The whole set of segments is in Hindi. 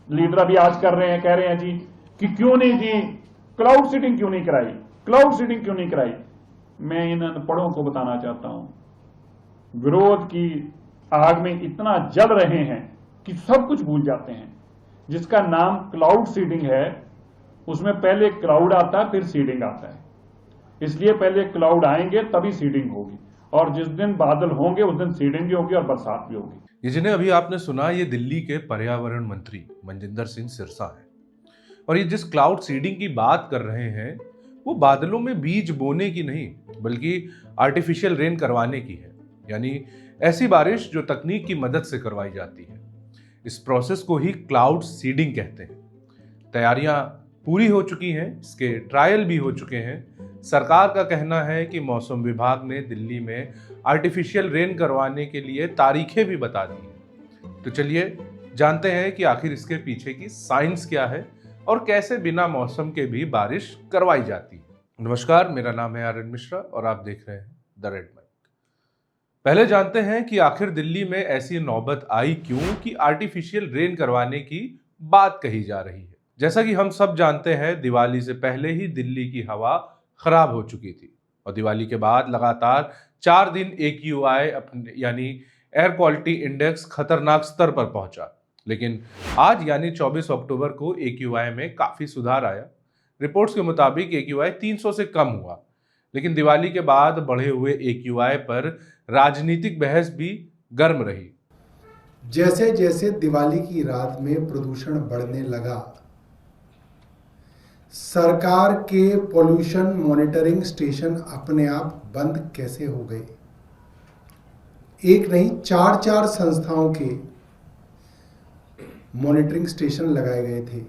लीडर अभी आज कर रहे हैं, कह रहे हैं जी कि क्यों नहीं जी क्लाउड सीडिंग क्यों नहीं कराई, क्लाउड सीडिंग क्यों नहीं कराई। मैं इन अनपढ़ों को बताना चाहता हूं, विरोध की आग में इतना जल रहे हैं कि सब कुछ भूल जाते हैं। जिसका नाम क्लाउड सीडिंग है उसमें पहले क्लाउड आता है फिर सीडिंग आता है, इसलिए पहले क्लाउड आएंगे तभी सीडिंग होगी, और जिस दिन बादल होंगे उस दिन सीडिंग भी होगी और बरसात भी होगी। ये जिन्हें अभी आपने सुना, ये दिल्ली के पर्यावरण मंत्री मनजिंदर सिंह सिरसा है। और ये जिस क्लाउड सीडिंग की बात कर रहे हैं वो बादलों में बीज बोने की नहीं बल्कि आर्टिफिशियल रेन करवाने की है, यानी ऐसी बारिश जो तकनीक की मदद से करवाई जाती है। इस प्रोसेस को ही क्लाउड सीडिंग कहते हैं। तैयारियां पूरी हो चुकी हैं, इसके ट्रायल भी हो चुके हैं। सरकार का कहना है कि मौसम विभाग ने दिल्ली में आर्टिफिशियल रेन करवाने के लिए तारीखें भी बता दी हैं। तो चलिए जानते हैं कि आखिर इसके पीछे की साइंस क्या है और कैसे बिना मौसम के भी बारिश करवाई जाती है। नमस्कार, मेरा नाम है आर्यन मिश्रा और आप देख रहे हैं द रेड माइक। पहले जानते हैं कि आखिर दिल्ली में ऐसी नौबत आई क्यों कि आर्टिफिशियल रेन करवाने की बात कही जा रही है। जैसा कि हम सब जानते हैं, दिवाली से पहले ही दिल्ली की हवा खराब हो चुकी थी और दिवाली के बाद लगातार 4 दिन AQI अपने यानी एयर क्वालिटी इंडेक्स खतरनाक स्तर पर पहुंचा। लेकिन आज यानी 24 अक्टूबर को AQI में काफी सुधार आया। रिपोर्ट्स के मुताबिक AQI 300 से कम हुआ। लेकिन दिवाली के बाद बढ़े हुए AQI पर राजनीतिक बहस भी गर्म रही। जैसे जैसे दिवाली की रात में प्रदूषण बढ़ने लगा, सरकार के पोल्यूशन मॉनिटरिंग स्टेशन अपने आप बंद कैसे हो गए। एक नहीं, 4 संस्थाओं के मॉनिटरिंग स्टेशन लगाए गए थे।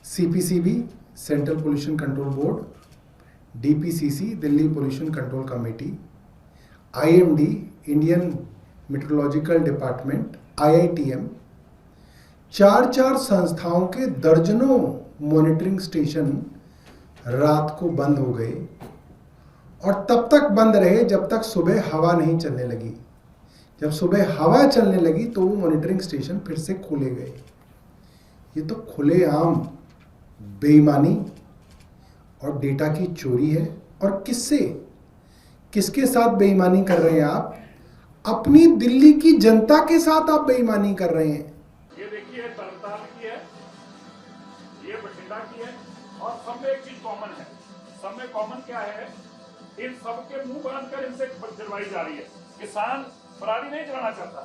CPCB central pollution control board, DPCC Delhi pollution control committee, IMD Indian meteorological department, IITM, 4 संस्थाओं के दर्जनों मॉनिटरिंग स्टेशन रात को बंद हो गए और तब तक बंद रहे जब तक सुबह हवा नहीं चलने लगी। जब सुबह हवा चलने लगी तो वो मॉनिटरिंग स्टेशन फिर से खोले गए। ये तो खुलेआम बेईमानी और डेटा की चोरी है। और किसके साथ बेईमानी कर रहे हैं आप? अपनी दिल्ली की जनता के साथ आप बेईमानी कर रहे हैं। ये देखिए, तरनताल की है, ये बठिंडा की है, और सब में एक चीज कॉमन है। सब में कॉमन क्या है? इन सबके मुंह बांधकर इनसे जलवाई जा रही है। किसान पराली नहीं जलाना चाहता,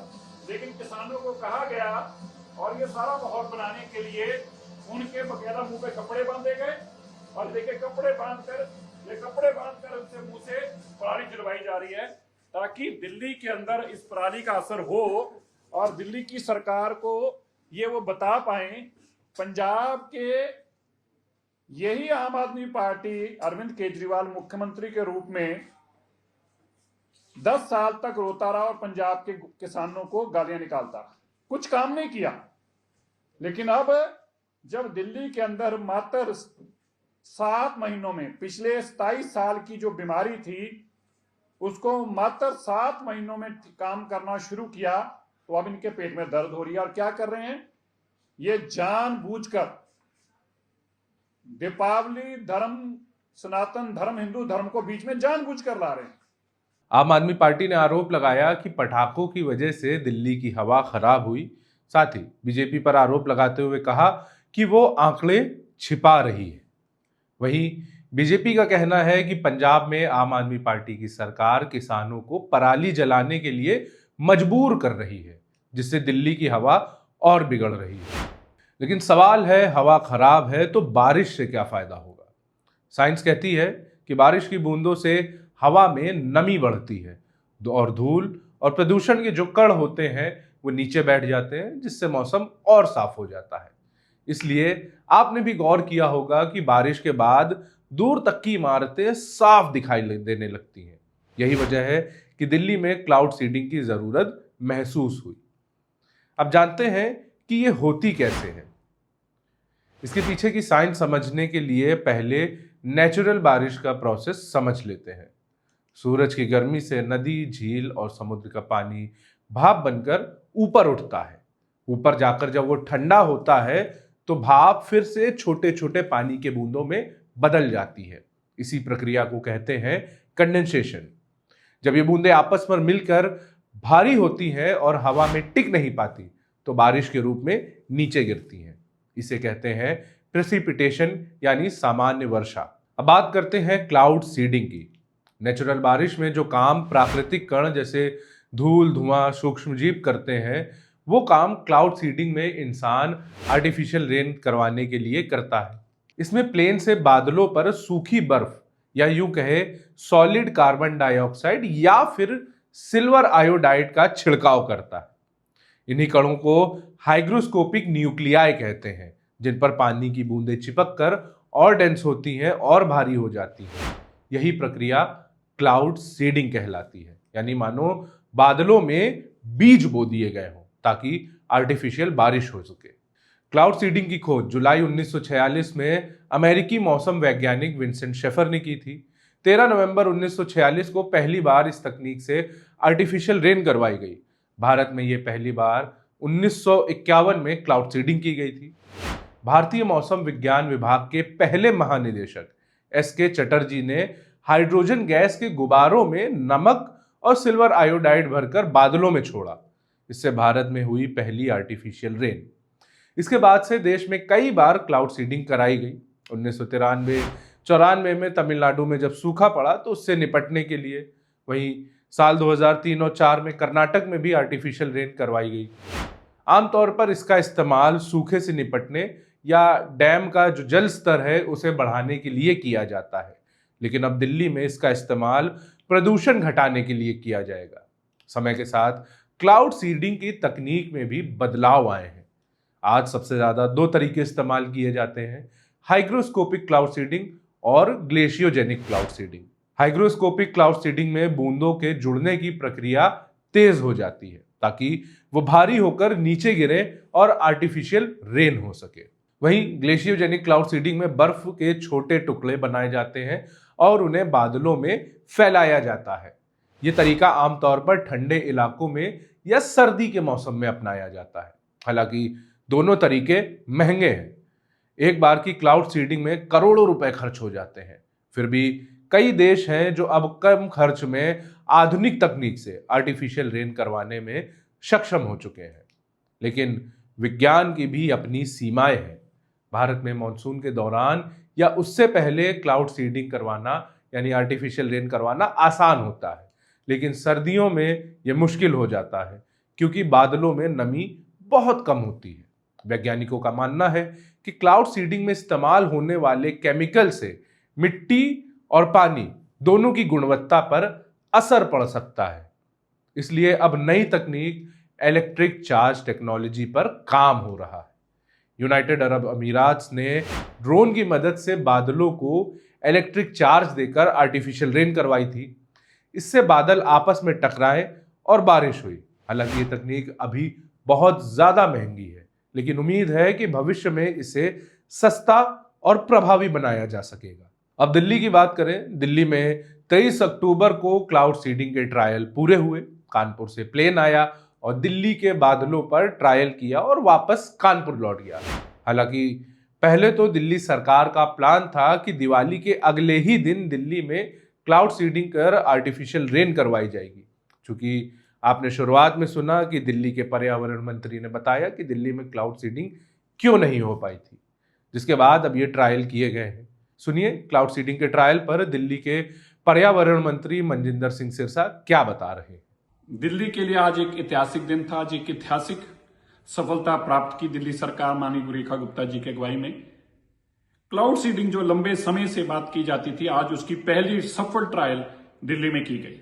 लेकिन किसानों को कहा गया और ये सारा माहौल बनाने के लिए उनके बकायदा मुंह पे कपड़े बांधे गए। और देखिए, कपड़े बांधकर उनसे मुंह से पराली जलवाई जा रही है ताकि दिल्ली के अंदर इस पराली का असर हो और दिल्ली की सरकार को ये वो बता पाए। पंजाब के यही आम आदमी पार्टी अरविंद केजरीवाल मुख्यमंत्री के रूप में 10 साल तक रोता रहा और पंजाब के किसानों को गालियां निकालता रहा, कुछ काम नहीं किया। लेकिन अब जब दिल्ली के अंदर मात्र 7 महीनों में, पिछले 27 साल की जो बीमारी थी उसको मात्र 7 महीनों में काम करना शुरू किया, तो अब इनके पेट में दर्द हो रही है। और क्या कर रहे हैं? ये जानबूझकर दीपावली धर्म, सनातन धर्म, हिंदू धर्म को बीच में जानबूझकर ला रहे हैं। आम आदमी पार्टी ने आरोप लगाया कि पटाखों की वजह से दिल्ली की हवा खराब हुई। साथ ही बीजेपी पर आरोप लगाते हुए कहा कि वो आंकड़े छिपा रही है। वहीं बीजेपी का कहना है कि पंजाब में आम आदमी पार्टी की सरकार किसानों को पराली जलाने के लिए मजबूर कर रही है, जिससे दिल्ली की हवा और बिगड़ रही है। लेकिन सवाल है, हवा खराब है तो बारिश से क्या फायदा होगा? साइंस कहती है कि बारिश की बूंदों से हवा में नमी बढ़ती है और धूल और प्रदूषण के जो कण होते हैं वो नीचे बैठ जाते हैं, जिससे मौसम और साफ हो जाता है। इसलिए आपने भी गौर किया होगा कि बारिश के बाद दूर तक की इमारतें साफ दिखाई देने लगती हैं। यही वजह है कि दिल्ली में क्लाउड सीडिंग की जरूरत महसूस हुई। अब जानते हैं कि ये होती कैसे है। इसके पीछे की साइंस समझने के लिए पहले नेचुरल बारिश का प्रोसेस समझ लेते हैं। सूरज की गर्मी से नदी, झील और समुद्र का पानी भाप बनकर ऊपर उठता है ऊपर जाकर जब वो ठंडा होता है तो भाप फिर से छोटे छोटे पानी के बूंदों में बदल जाती है। इसी प्रक्रिया को कहते हैं कंडेंसेशन। जब ये बूंदें आपस में मिलकर भारी होती हैं और हवा में टिक नहीं पाती तो बारिश के रूप में नीचे गिरती हैं। इसे कहते हैं प्रेसिपिटेशन यानी सामान्य वर्षा। अब बात करते हैं क्लाउड सीडिंग की। नेचुरल बारिश में जो काम प्राकृतिक कण जैसे धूल, धुआं, सूक्ष्मजीव करते हैं, वो काम क्लाउड सीडिंग में इंसान आर्टिफिशियल रेन करवाने के लिए करता है। इसमें प्लेन से बादलों पर सूखी बर्फ या यूं कहे सॉलिड कार्बन डाइऑक्साइड या फिर सिल्वर आयोडाइड का छिड़काव करता है। इन्हीं कणों को हाइग्रोस्कोपिक न्यूक्लियाई कहते हैं, जिन पर पानी की बूंदें चिपक कर और डेंस होती हैं और भारी हो जाती हैं। यही प्रक्रिया क्लाउड सीडिंग कहलाती है। यानी मानो बादलों में बीज बो दिए गए हों ताकि आर्टिफिशियल बारिश हो सके। क्लाउड सीडिंग की खोज जुलाई 1946 में अमेरिकी मौसम वैज्ञानिक विंसेंट शेफर ने की थी। 13 नवंबर 1946 को पहली बार इस तकनीक से आर्टिफिशियल रेन करवाई गई। भारत में ये पहली बार 1951 में क्लाउड सीडिंग की गई थी। भारतीय मौसम विज्ञान विभाग के पहले महानिदेशक एस.के. चटर्जी ने हाइड्रोजन गैस के गुब्बारों में नमक और सिल्वर आयोडाइड भरकर बादलों में छोड़ा। इससे भारत में हुई पहली आर्टिफिशियल रेन। इसके बाद से देश में कई बार क्लाउड सीडिंग कराई गई। 1993-94 में तमिलनाडु में जब सूखा पड़ा तो उससे निपटने के लिए, वहीं साल 2003 और 4 में कर्नाटक में भी आर्टिफिशियल रेन करवाई गई। आमतौर पर इसका इस्तेमाल सूखे से निपटने या डैम का जो जल स्तर है उसे बढ़ाने के लिए किया जाता है, लेकिन अब दिल्ली में इसका इस्तेमाल प्रदूषण घटाने के लिए किया जाएगा। समय के साथ क्लाउड सीडिंग की तकनीक में भी बदलाव आए हैं। आज सबसे ज्यादा 2 तरीके इस्तेमाल किए जाते हैं, हाइग्रोस्कोपिक क्लाउड सीडिंग और glaciogenic cloud seeding. Hygroscopic cloud seeding में बूंदों के जुड़ने की प्रक्रिया तेज हो जाती है ताकि वो भारी होकर नीचे गिरे और आर्टिफिशियल रेन हो सके। वहीं ग्लेशियोजेनिक क्लाउड सीडिंग में बर्फ के छोटे टुकड़े बनाए जाते हैं और उन्हें बादलों में फैलाया जाता है। ये तरीका आमतौर पर ठंडे इलाकों में या सर्दी के मौसम में अपनाया जाता है। हालांकि दोनों तरीके महंगे हैं। एक बार की क्लाउड सीडिंग में करोड़ों रुपए खर्च हो जाते हैं। फिर भी कई देश हैं जो अब कम खर्च में आधुनिक तकनीक से आर्टिफिशियल रेन करवाने में सक्षम हो चुके हैं। लेकिन विज्ञान की भी अपनी सीमाएं हैं। भारत में मानसून के दौरान या उससे पहले क्लाउड सीडिंग करवाना यानी आर्टिफिशियल रेन करवाना आसान होता है, लेकिन सर्दियों में यह मुश्किल हो जाता है क्योंकि बादलों में नमी बहुत कम होती है। वैज्ञानिकों का मानना है कि क्लाउड सीडिंग में इस्तेमाल होने वाले केमिकल से मिट्टी और पानी दोनों की गुणवत्ता पर असर पड़ सकता है। इसलिए अब नई तकनीक इलेक्ट्रिक चार्ज टेक्नोलॉजी पर काम हो रहा है। यूनाइटेड अरब अमीरात ने ड्रोन की मदद से बादलों को इलेक्ट्रिक चार्ज देकर आर्टिफिशियल रेन करवाई थी। इससे बादल आपस में टकराए और बारिश हुई। हालांकि ये तकनीक अभी बहुत ज्यादा महंगी है, लेकिन उम्मीद है कि भविष्य में इसे सस्ता और प्रभावी बनाया जा सकेगा। अब दिल्ली की बात करें। दिल्ली में 23 अक्टूबर को क्लाउड सीडिंग के ट्रायल पूरे हुए। कानपुर से प्लेन आया और दिल्ली के बादलों पर ट्रायल किया और वापस कानपुर लौट गया। हालांकि पहले तो दिल्ली सरकार का प्लान था कि दिवाली के अगले ही दिन दिल्ली में क्लाउड सीडिंग कर आर्टिफिशियल रेन करवाई जाएगी। चूंकि आपने शुरुआत में सुना कि दिल्ली के पर्यावरण मंत्री ने बताया कि दिल्ली में क्लाउड सीडिंग क्यों नहीं हो पाई थी, जिसके बाद अब ये ट्रायल किए गए हैं। सुनिए क्लाउड सीडिंग के ट्रायल पर दिल्ली के पर्यावरण मंत्री मनजिंदर सिंह सिरसा क्या बता रहे हैं। दिल्ली के लिए आज एक ऐतिहासिक दिन था। आज एक ऐतिहासिक सफलता प्राप्त की दिल्ली सरकार माननीय रेखा गुप्ता जी की अगुवाई में। क्लाउड सीडिंग जो लंबे समय से बात की जाती थी, आज उसकी पहली सफल ट्रायल दिल्ली में की गई।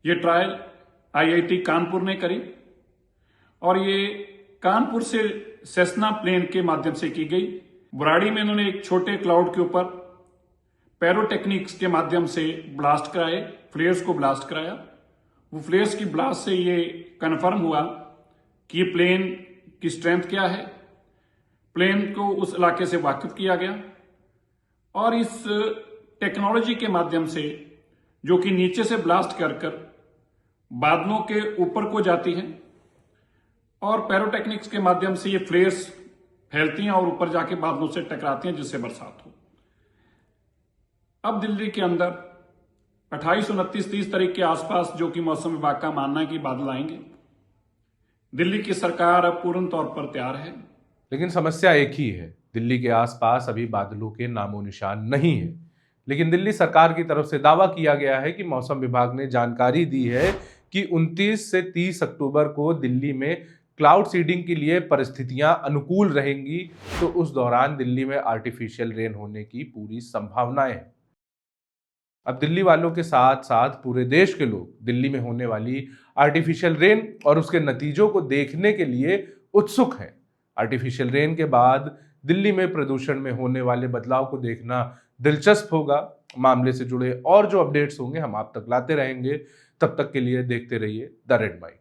ये ट्रायल आईआईटी कानपुर ने करी और ये कानपुर से सेस्ना प्लेन के माध्यम से की गई। बुराड़ी में इन्होंने एक छोटे क्लाउड के ऊपर पैरोटेक्निक्स के माध्यम से ब्लास्ट कराए, फ्लेयर्स को ब्लास्ट कराया। वो फ्लेयर्स की ब्लास्ट से ये कन्फर्म हुआ कि ये प्लेन की स्ट्रेंथ क्या है। प्लेन को उस इलाके से वाकिफ किया गया और इस टेक्नोलॉजी के माध्यम से जो कि नीचे से ब्लास्ट कर बादलों के ऊपर को जाती है और पैरोटेक्निक्स के माध्यम से ये फ्लेयर्स फैलती हैं और ऊपर जाके बादलों से टकराती हैं, जिससे बरसात हो। अब दिल्ली के अंदर 28, 29, 30 तारीख के आसपास, जो कि मौसम विभाग का मानना है कि बादल आएंगे, दिल्ली की सरकार अब पूर्ण तौर पर तैयार है। लेकिन समस्या एक ही है, दिल्ली के आसपास अभी बादलों के नामो निशान नहीं है। लेकिन दिल्ली सरकार की तरफ से दावा किया गया है कि मौसम विभाग ने जानकारी दी है कि 29 से 30 अक्टूबर को दिल्ली में क्लाउड सीडिंग के लिए परिस्थितियां अनुकूल रहेंगी, तो उस दौरान दिल्ली में आर्टिफिशियल रेन होने की पूरी संभावनाएं हैं। अब दिल्ली वालों के साथ साथ पूरे देश के लोग दिल्ली में होने वाली आर्टिफिशियल रेन और उसके नतीजों को देखने के लिए उत्सुक हैं। आर्टिफिशियल रेन के बाद दिल्ली में प्रदूषण में होने वाले बदलाव को देखना दिलचस्प होगा। मामले से जुड़े और जो अपडेट्स होंगे हम आप तक लाते रहेंगे। तब तक के लिए देखते रहिए द रेड माइक।